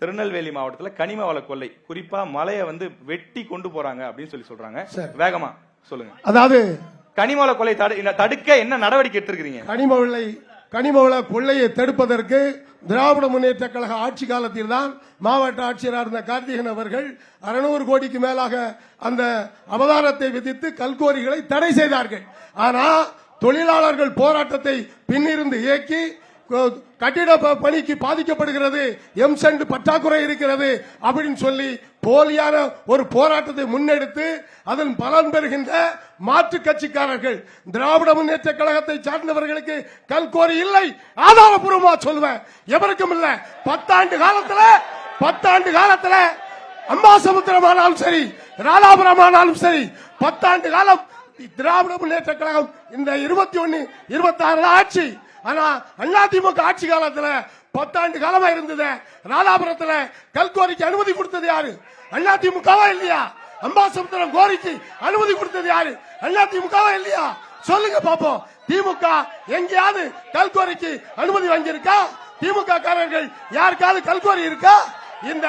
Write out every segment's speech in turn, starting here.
திருநெல்வேலி மாவட்டத்துல கனிம வள கொள்ளை, குறிப்பா மலையை வந்து வெட்டி கொண்டு போறாங்க அப்படின்னு சொல்றாங்க. வேகமா சொல்லுங்க. அதாவது கனிம வள கொள்ளை தடுக்க என்ன நடவடிக்கை எடுத்திருக்கீங்க? கனிம வள கொள்ளையை தடுப்பதற்கு திராவிட முன்னேற்ற கழக ஆட்சி காலத்தில் தான் மாவட்ட ஆட்சியராக இருந்த கார்த்திகன் அவர்கள் 600 கோடிக்கு மேலாக அந்த அவதாரத்தை விதித்து கல்குவாரிகளை தடை செய்தார்கள். ஆனா தொழிலாளர்கள் போராட்டத்தை பின்னிருந்து இயக்கி கட்டிட பணிக்கு பாதிக்கப்படுகிறது, எம்சென்ட் பற்றாக்குறை இருக்கிறது அப்படின்னு சொல்லி போலியான ஒரு போராட்டத்தை முன்னெடுத்து அதன் பலன் பெறுகின்ற மாற்று கட்சிக்காரர்கள் திராவிட முன்னேற்ற கழகத்தை சார்ந்தவர்களுக்கு கல்குவாரி இல்லை. ஆதாரபூர்வமா சொல்லுவேன், எவருக்கும் இல்ல. 10 ஆண்டு காலத்துல அம்பாசமுத்திரம் ஆனாலும் சரி, ராதாபுரம் ஆனாலும் சரி, 10 ஆண்டு காலம் திராவிட முன்னேற்ற கழகம் இந்த 21, 26 ஆட்சி. ஆனா அதிமுக ஆட்சி காலத்துல 10 ஆண்டு காலமா இருந்தது. ராதாபுரத்துல கல்குவாரிக்கு அனுமதி கொடுத்தது யாரு? அதிமுகவா இல்லையா? அம்பாசமுத்திரம் கோரிக்கை அனுமதி கொடுத்தது யாரு? அதிமுகவா இல்லையா? சொல்லுங்க பாப்போம். திமுக எங்கேயாவது கல்குவாரிக்கு அனுமதி வாங்கியிருக்கா? திமுக காரர்கள் யாருக்காவது கல்குவாரி இருக்கா? இந்த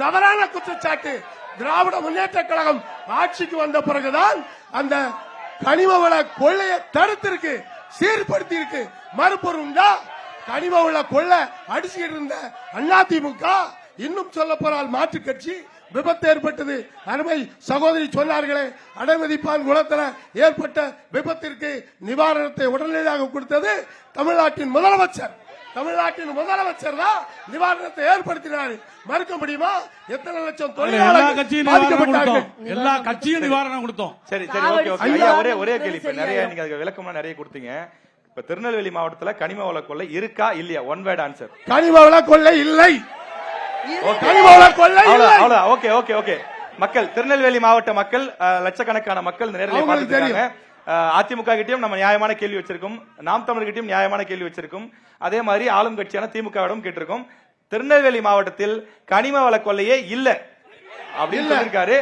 தவறான குற்றச்சாட்டு திராவிட முன்னேற்ற கழகம் ஆட்சிக்கு வந்த பிறகுதான் அந்த கனிம வள கொள்ளையை தடுத்திருக்கு, சீர்படுத்தி இருக்கு. மறுபொருள் கனிம வள கொள்ளை அடிச்சுக்கிட்டு இருந்த அதிமுக, இன்னும் சொல்ல போனால் மாற்று கட்சி, விபத்து ஏற்பட்டது. அருமை சகோதரி சொன்னார்களே, அடைமதிப்பான் குளத்தில் ஏற்பட்ட விபத்திற்கு நிவாரணத்தை உடனடியாக கொடுத்தது தமிழ்நாட்டின் முதலமைச்சர். தான் நிவாரணத்தை ஏற்படுத்தினார். மறுக்க முடியுமா? எத்தனை லட்சம் தொழிலாளர்கள் பாதிக்கப்பட்டார்கள். எல்லா கட்சியும் நிவாரணம் கொடுத்தோம். சரி சரி, ஓகே ஓகே. ஐயா, ஒரே கேள்வி. நிறைய நீங்க அதுக்கு விளக்கமா நிறைய கொடுத்தீங்க. இப்ப திருநெல்வேலி மாவட்டத்துல கனிம வள கொள்ளை இருக்கா இல்லையா? One word answer. கனிம வள கொள்ளை இல்லை. Okay okay okay. மக்கள், திருநெல்வேலி மாவட்ட மக்கள், லட்சக்கணக்கான மக்கள் நேரில் பார்த்துருக்காங்க. அதிமுக கிட்டையும் நம்ம நியாயமான கேள்வி வச்சிருக்கோம், நாம் தமிழர் கிட்டையும் நியாயமான கேள்வி வச்சிருக்கோம். அதே மாதிரி ஆளும் கட்சியான திமுகவிடம் கேட்டிருக்கோம். திருநெல்வேலி மாவட்டத்தில் கனிம வள கொள்ளையே இல்ல அப்படின்னு சொல்லியிருக்காரு.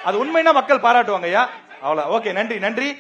அது உண்மைன்னா மக்கள் பாராட்டுவாங்க ஐயா. அவ்வளவு. ஓகே, நன்றி நன்றி.